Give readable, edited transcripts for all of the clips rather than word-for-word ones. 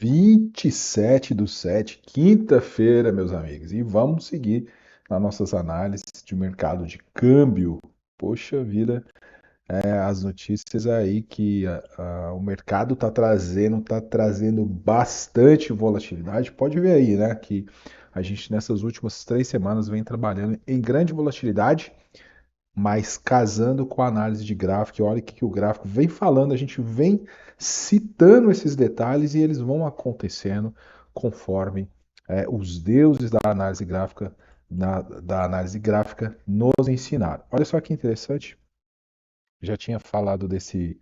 27/7, quinta-feira, meus amigos, e vamos seguir nas nossas análises de mercado de câmbio. Poxa vida, as notícias aí que o mercado está trazendo bastante volatilidade. Pode ver aí, né, que a gente nessas últimas 3 semanas vem trabalhando em grande volatilidade, mas casando com a análise de gráfico. Olha o que o gráfico vem falando, a gente vem citando esses detalhes e eles vão acontecendo conforme os deuses da análise gráfica, da análise gráfica nos ensinaram. Olha só que interessante, já tinha falado desse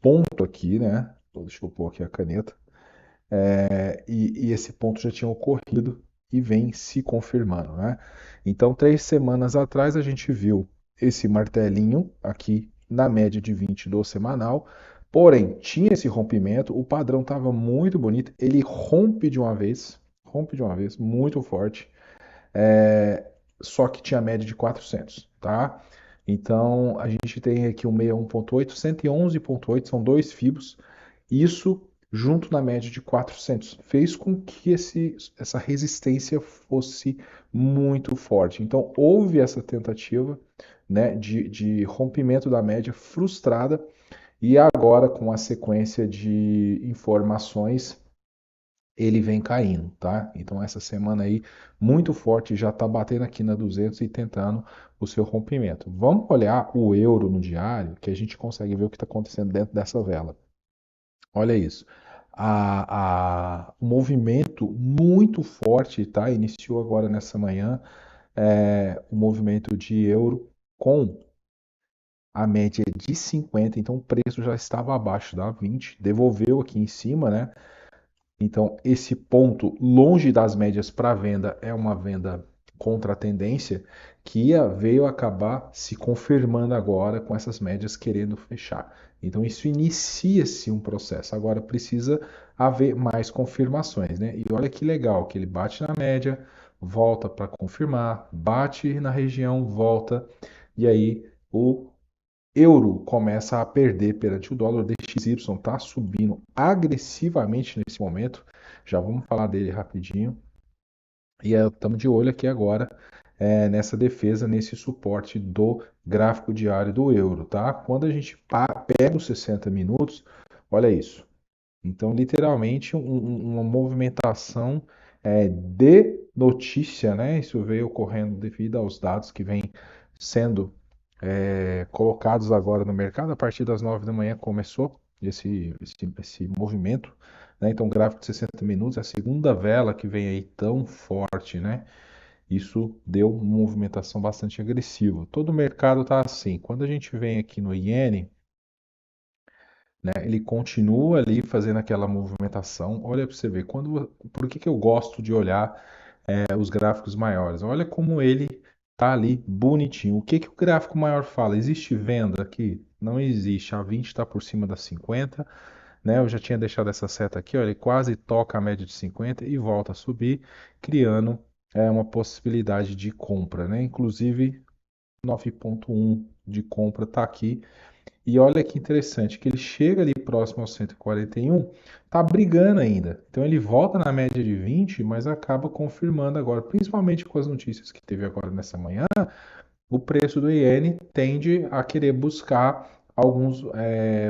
ponto aqui, né? Deixa eu pôr aqui a caneta. E esse ponto já tinha ocorrido e vem se confirmando, né? Então, 3 semanas atrás, a gente viu esse martelinho aqui na média de 20 do semanal, porém, tinha esse rompimento, o padrão estava muito bonito, ele rompe de uma vez, muito forte, é, só que tinha média de 400, tá? Então, a gente tem aqui o 61,8, 111,8, são dois fibos, isso junto na média de 400 fez com que essa resistência fosse muito forte. Então, houve essa tentativa, né, de rompimento da média frustrada, e agora, com a sequência de informações, ele vem caindo, tá? Então, essa semana aí, muito forte, já está batendo aqui na 200 e tentando o seu rompimento. Vamos olhar o euro no diário, que a gente consegue ver o que está acontecendo dentro dessa vela. Olha isso. O movimento muito forte, tá? Iniciou agora nessa manhã, o movimento de euro com a média de 50, então o preço já estava abaixo da 20, devolveu aqui em cima, né? Então, esse ponto longe das médias para venda é uma venda contra a tendência que veio acabar se confirmando agora com essas médias querendo fechar. Então, isso inicia-se um processo. Agora precisa haver mais confirmações, né? E olha que legal, que ele bate na média, volta para confirmar, bate na região, volta, e aí o euro começa a perder perante o dólar. O DXY está subindo agressivamente nesse momento. Já vamos falar dele rapidinho. E estamos de olho aqui agora nessa defesa, nesse suporte do gráfico diário do euro, tá? Quando a gente pega os 60 minutos, olha isso. Então, literalmente, uma movimentação de notícia, né? Isso veio ocorrendo devido aos dados que vêm sendo colocados agora no mercado. A partir das 9 da manhã começou esse movimento, né? Então, gráfico de 60 minutos, a segunda vela que vem aí tão forte, né? Isso deu uma movimentação bastante agressiva. Todo o mercado está assim. Quando a gente vem aqui no iene, né, ele continua ali fazendo aquela movimentação. Olha para você ver. Por que eu gosto de olhar os gráficos maiores? Olha como ele tá ali bonitinho. O que o gráfico maior fala? Existe venda aqui? Não existe. A 20 está por cima da 50, né? Eu já tinha deixado essa seta aqui, ó, ele quase toca a média de 50 e volta a subir, criando uma possibilidade de compra, né? Inclusive 9,1 de compra está aqui. E olha que interessante, que ele chega ali próximo ao 141, tá brigando ainda. Então ele volta na média de 20, mas acaba confirmando agora, principalmente com as notícias que teve agora nessa manhã, o preço do iene tende a querer buscar alguns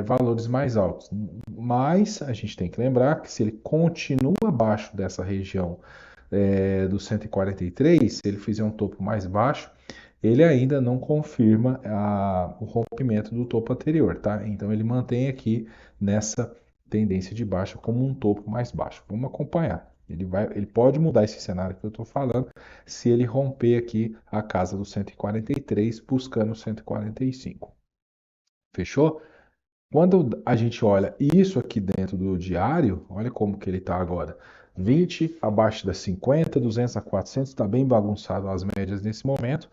valores mais altos. Mas a gente tem que lembrar que se ele continua abaixo dessa região do 143, se ele fizer um topo mais baixo, ele ainda não confirma o rompimento do topo anterior, tá? Então ele mantém aqui nessa tendência de baixa como um topo mais baixo. Vamos acompanhar. Ele pode mudar esse cenário que eu estou falando se ele romper aqui a casa do 143, buscando 145. Fechou? Quando a gente olha isso aqui dentro do diário, olha como que ele está agora. 20 abaixo das 50, 200 a 400, está bem bagunçado as médias nesse momento.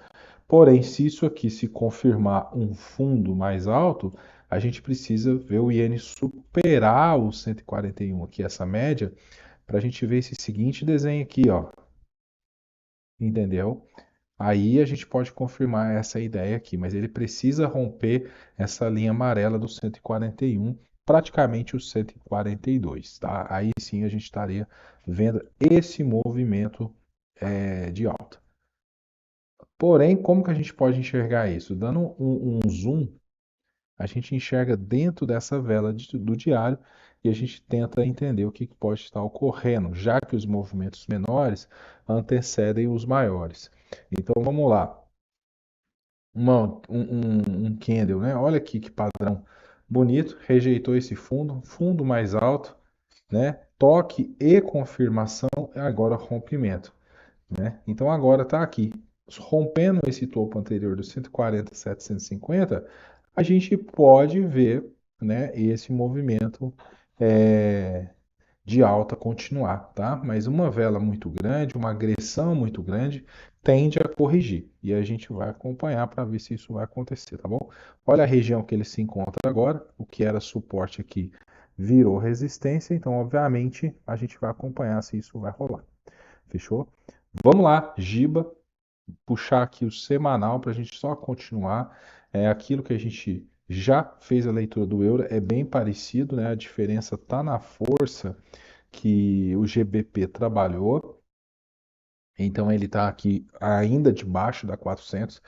Porém, se isso aqui se confirmar um fundo mais alto, a gente precisa ver o iene superar o 141 aqui, essa média, para a gente ver esse seguinte desenho aqui, ó. Entendeu? Aí a gente pode confirmar essa ideia aqui, mas ele precisa romper essa linha amarela do 141 praticamente os 142, tá? Aí sim a gente estaria vendo esse movimento de alta. Porém, como que a gente pode enxergar isso? Dando um zoom, a gente enxerga dentro dessa vela do diário e a gente tenta entender o que pode estar ocorrendo, já que os movimentos menores antecedem os maiores. Então vamos lá. Um candle, né? Olha aqui que padrão bonito, rejeitou esse fundo, fundo mais alto, né? Toque e confirmação, agora rompimento, né? Então agora está aqui, rompendo esse topo anterior dos 140,750, a gente pode ver, né, esse movimento é, de alta continuar, tá? Mas uma vela muito grande, uma agressão muito grande, tende a corrigir. E a gente vai acompanhar para ver se isso vai acontecer, tá bom? Olha a região que ele se encontra agora, o que era suporte aqui virou resistência, então obviamente a gente vai acompanhar se isso vai rolar. Fechou? Vamos lá, Giba, puxar aqui o semanal para a gente só continuar. É aquilo que a gente já fez a leitura do euro, é bem parecido, né? A diferença está na força que o GBP trabalhou. Então ele está aqui ainda debaixo da 400,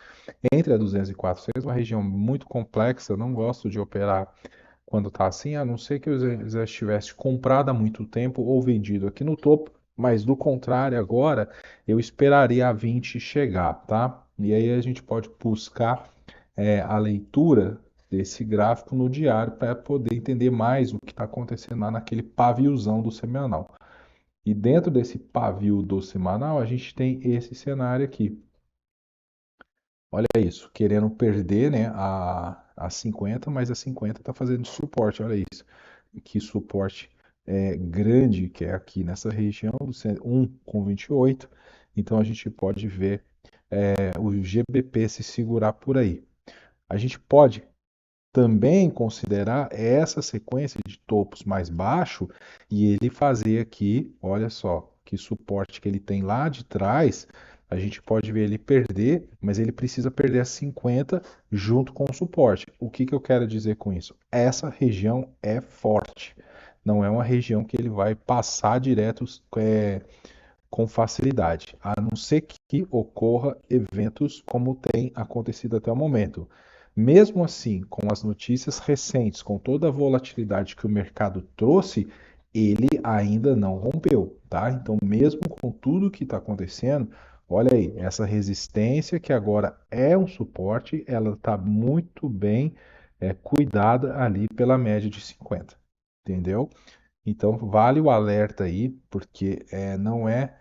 entre a 200 e 400, uma região muito complexa. Eu não gosto de operar quando está assim, a não ser que eu já estivesse comprado há muito tempo ou vendido aqui no topo, mas do contrário, agora eu esperaria a 20 chegar, tá? E aí a gente pode buscar a leitura desse gráfico no diário para poder entender mais o que está acontecendo lá naquele paviozão do semanal. E dentro desse pavio do semanal, a gente tem esse cenário aqui. Olha isso, querendo perder, né, a 50, mas a 50 está fazendo suporte, olha isso. Que suporte grande que é aqui nessa região do 1,28. Então a gente pode ver o GBP se segurar por aí. A gente pode também considerar essa sequência de topos mais baixo e ele fazer aqui, olha só, que suporte que ele tem lá de trás, a gente pode ver ele perder, mas ele precisa perder a 50 junto com o suporte. O que que eu quero dizer com isso? Essa região é forte, não é uma região que ele vai passar direto com facilidade, a não ser que ocorra eventos como tem acontecido até o momento. Mesmo assim, com as notícias recentes, com toda a volatilidade que o mercado trouxe, ele ainda não rompeu, tá? Então, mesmo com tudo que está acontecendo, olha aí, essa resistência que agora é um suporte, ela está muito bem cuidada ali pela média de 50, entendeu? Então, vale o alerta aí, porque não é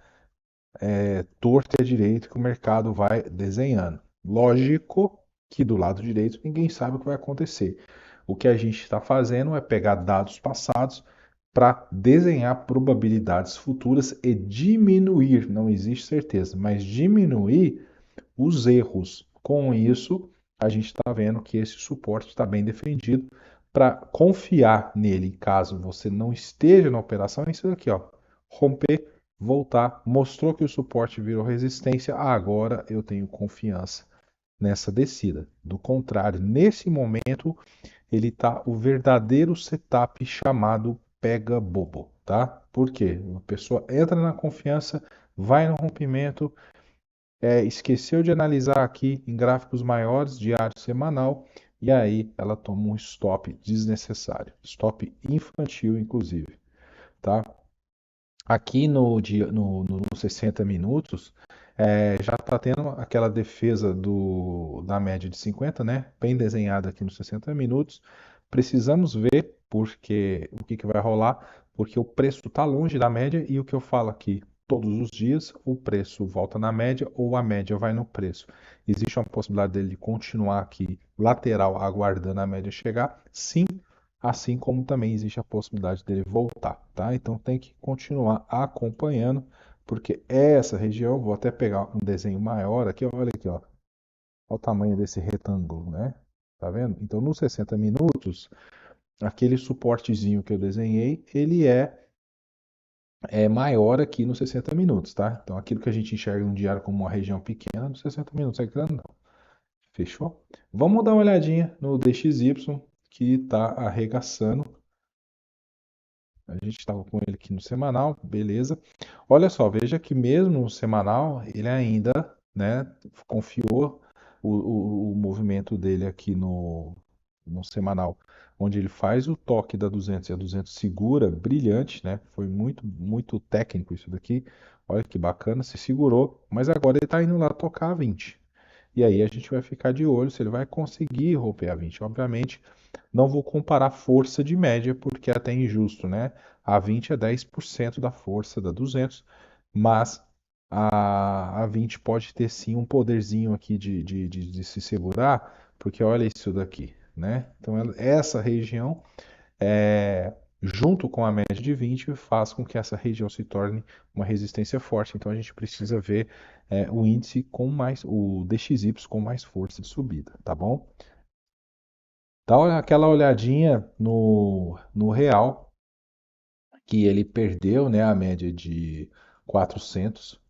torto e à direita que o mercado vai desenhando. Lógico que do lado direito ninguém sabe o que vai acontecer. O que a gente está fazendo é pegar dados passados para desenhar probabilidades futuras e diminuir, não existe certeza, mas diminuir os erros. Com isso, a gente está vendo que esse suporte está bem defendido. Para confiar nele, caso você não esteja na operação, é isso aqui, ó. Romper, voltar, mostrou que o suporte virou resistência, agora eu tenho confiança nessa descida. Do contrário, nesse momento, ele está o verdadeiro setup chamado pega bobo, tá? Por quê? A pessoa entra na confiança, vai no rompimento, esqueceu de analisar aqui em gráficos maiores, diário, semanal, e aí ela toma um stop desnecessário, stop infantil, inclusive, tá? Aqui no 60 minutos, já está tendo aquela defesa da média de 50, né? Bem desenhada aqui nos 60 minutos. Precisamos ver porque o que vai rolar, porque o preço está longe da média e o que eu falo aqui, todos os dias o preço volta na média ou a média vai no preço. Existe uma possibilidade dele continuar aqui lateral, aguardando a média chegar? Sim, assim como também existe a possibilidade dele voltar, tá? Então tem que continuar acompanhando, porque essa região, vou até pegar um desenho maior aqui, olha aqui, ó, olha o tamanho desse retângulo, né? Tá vendo? Então nos 60 minutos, aquele suportezinho que eu desenhei, ele é maior aqui nos 60 minutos, tá? Então aquilo que a gente enxerga no diário como uma região pequena, nos 60 minutos é grande, não. Fechou? Vamos dar uma olhadinha no DXY, que está arregaçando. A gente estava com ele aqui no semanal, beleza. Olha só, veja que mesmo no semanal, ele ainda, né, confiou o movimento dele aqui no semanal, onde ele faz o toque da 200 e a 200 segura, brilhante, né? Foi muito, muito técnico isso daqui. Olha que bacana, se segurou, mas agora ele está indo lá tocar a 20. E aí a gente vai ficar de olho se ele vai conseguir romper a 20. Obviamente, não vou comparar força de média, porque é até injusto, né? A 20 é 10% da força da 200, mas a 20 pode ter sim um poderzinho aqui de se segurar, porque olha isso daqui, né? Então, essa região, junto com a média de 20, faz com que essa região se torne uma resistência forte. Então, a gente precisa ver o índice com mais, o DXY com mais força de subida, tá bom? Dá aquela olhadinha no real, que ele perdeu, né, a média de 400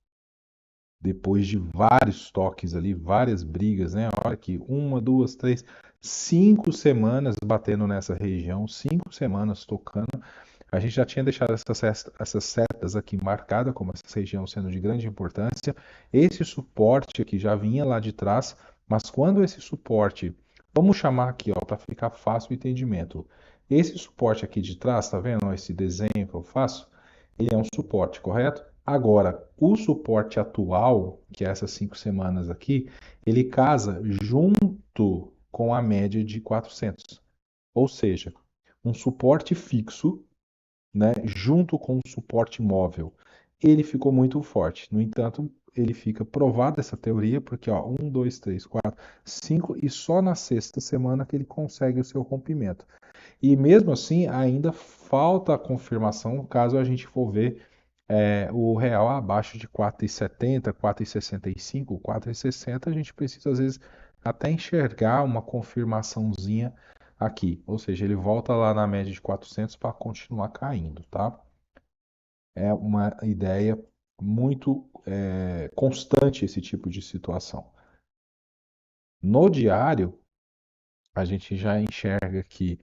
depois de vários toques ali, várias brigas, né? Olha aqui, uma, duas, três, 5 semanas batendo nessa região, 5 semanas tocando. A gente já tinha deixado essas setas aqui marcadas como essa região sendo de grande importância. Esse suporte aqui já vinha lá de trás, mas quando esse suporte, vamos chamar aqui, ó, para ficar fácil o entendimento. Esse suporte aqui de trás, tá vendo? Ó, esse desenho que eu faço, ele é um suporte, correto? Agora, o suporte atual, que é essas 5 semanas aqui, ele casa junto com a média de 400. Ou seja, um suporte fixo, né, junto com o suporte móvel. Ele ficou muito forte. No entanto, ele fica provada essa teoria, porque ó, 1, 2, 3, 4, 5, e só na sexta semana que ele consegue o seu rompimento. E mesmo assim, ainda falta a confirmação, caso a gente for ver o real abaixo de 4,70, 4,65, 4,60, a gente precisa às vezes até enxergar uma confirmaçãozinha aqui. Ou seja, ele volta lá na média de 400 para continuar caindo, tá? É uma ideia muito constante esse tipo de situação. No diário, a gente já enxerga aqui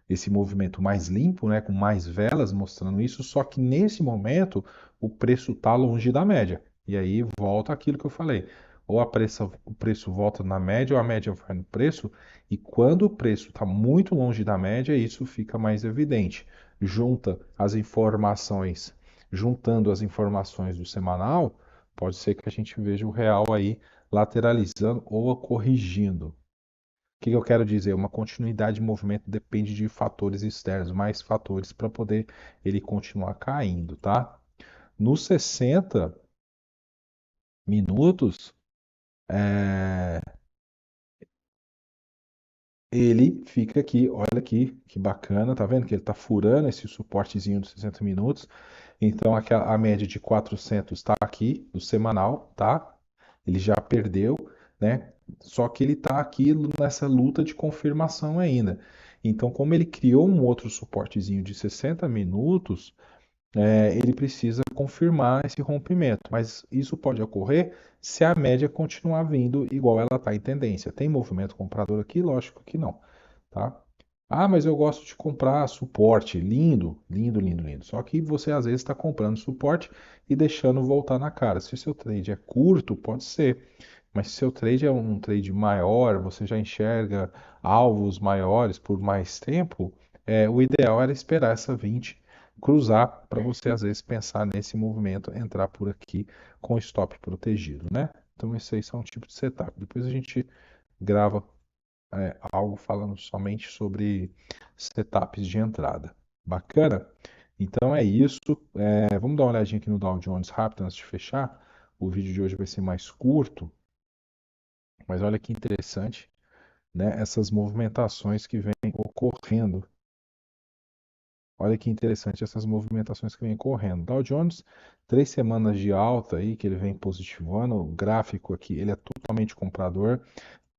esse movimento mais limpo, né, com mais velas mostrando isso, só que nesse momento o preço está longe da média. E aí volta aquilo que eu falei. Ou o preço volta na média, ou a média vai no preço, e quando o preço está muito longe da média, isso fica mais evidente. Junta as informações, juntando as informações do semanal, pode ser que a gente veja o real aí lateralizando ou corrigindo. O que eu quero dizer? Uma continuidade de movimento depende de fatores externos, mais fatores para poder ele continuar caindo, tá? Nos 60 minutos, é, ele fica aqui, olha aqui, que bacana, tá vendo que ele tá furando esse suportezinho dos 60 minutos. Então, a média de 400 está aqui, do semanal, tá? Ele já perdeu, né? Só que ele está aqui nessa luta de confirmação ainda. Então, como ele criou um outro suportezinho de 60 minutos, ele precisa confirmar esse rompimento. Mas isso pode ocorrer se a média continuar vindo igual ela está em tendência. Tem movimento comprador aqui? Lógico que não, tá? Ah, mas eu gosto de comprar suporte. Lindo, lindo, lindo, lindo. Só que você às vezes está comprando suporte e deixando voltar na cara. Se o seu trade é curto, pode ser. Mas se o seu trade é um trade maior, você já enxerga alvos maiores por mais tempo, o ideal era esperar essa 20 cruzar para você às vezes pensar nesse movimento, entrar por aqui com o stop protegido, né? Então esse aí são um tipo de setup. Depois a gente grava algo falando somente sobre setups de entrada. Bacana? Então é isso. Vamos dar uma olhadinha aqui no Dow Jones rápido antes de fechar. O vídeo de hoje vai ser mais curto, mas olha que interessante, né? Essas movimentações que vêm ocorrendo. Olha que interessante essas movimentações que vêm correndo. Dow Jones, 3 semanas de alta aí, que ele vem positivando. O gráfico aqui, ele é totalmente comprador.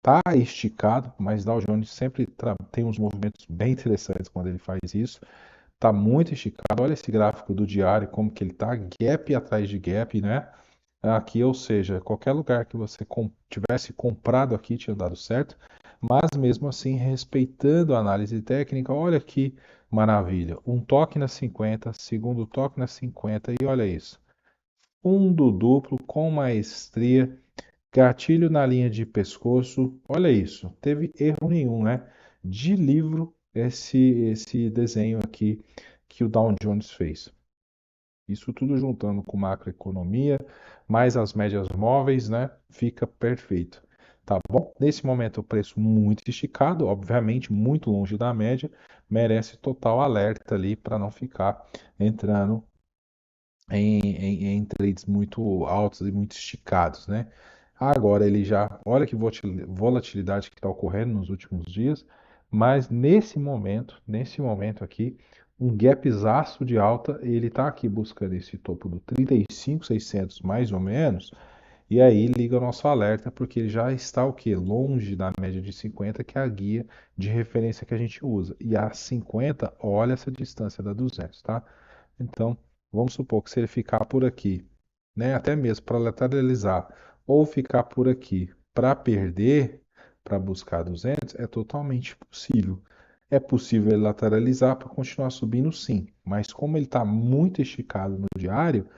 Tá esticado, mas Dow Jones sempre tem uns movimentos bem interessantes quando ele faz isso. Tá muito esticado. Olha esse gráfico do diário, como que ele tá, gap atrás de gap, né? Aqui, ou seja, qualquer lugar que você tivesse comprado aqui tinha dado certo, mas mesmo assim, respeitando a análise técnica, olha aqui Maravilha. Um toque na 50, segundo toque na 50 e olha isso. Fundo duplo com maestria, gatilho na linha de pescoço. Olha isso, teve erro nenhum, né? De livro esse desenho aqui que o Dow Jones fez. Isso tudo juntando com macroeconomia, mais as médias móveis, né? Fica perfeito. Tá bom? Nesse momento, o preço muito esticado, obviamente, muito longe da média, merece total alerta ali para não ficar entrando em trades muito altos e muito esticados, né? Agora ele já, olha que volatilidade que está ocorrendo nos últimos dias, mas nesse momento aqui, um gapzaço de alta, ele está aqui buscando esse topo do 35.600 mais ou menos, e aí liga o nosso alerta, porque ele já está o quê? Longe da média de 50, que é a guia de referência que a gente usa. E a 50, olha essa distância da 200, tá? Então, vamos supor que se ele ficar por aqui, né, até mesmo para lateralizar, ou ficar por aqui para perder, para buscar 200, é totalmente possível. É possível ele lateralizar para continuar subindo, sim, mas como ele está muito esticado no diário,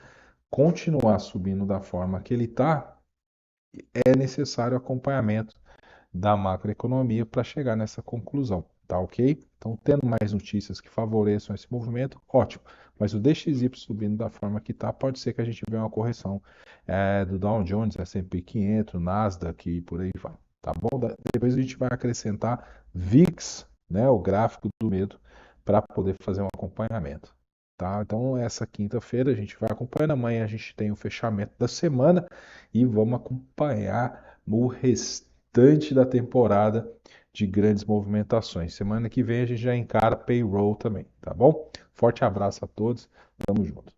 continuar subindo da forma que ele está, é necessário acompanhamento da macroeconomia para chegar nessa conclusão, tá ok? Então, tendo mais notícias que favoreçam esse movimento, ótimo. Mas o DXY subindo da forma que está, pode ser que a gente veja uma correção do Dow Jones, S&P 500, Nasdaq e por aí vai, tá bom? Depois a gente vai acrescentar VIX, né, o gráfico do medo, para poder fazer um acompanhamento. Tá? Então, essa quinta-feira a gente vai acompanhando. Amanhã a gente tem o fechamento da semana e vamos acompanhar o restante da temporada de grandes movimentações. Semana que vem a gente já encara payroll também, tá bom? Forte abraço a todos, tamo junto.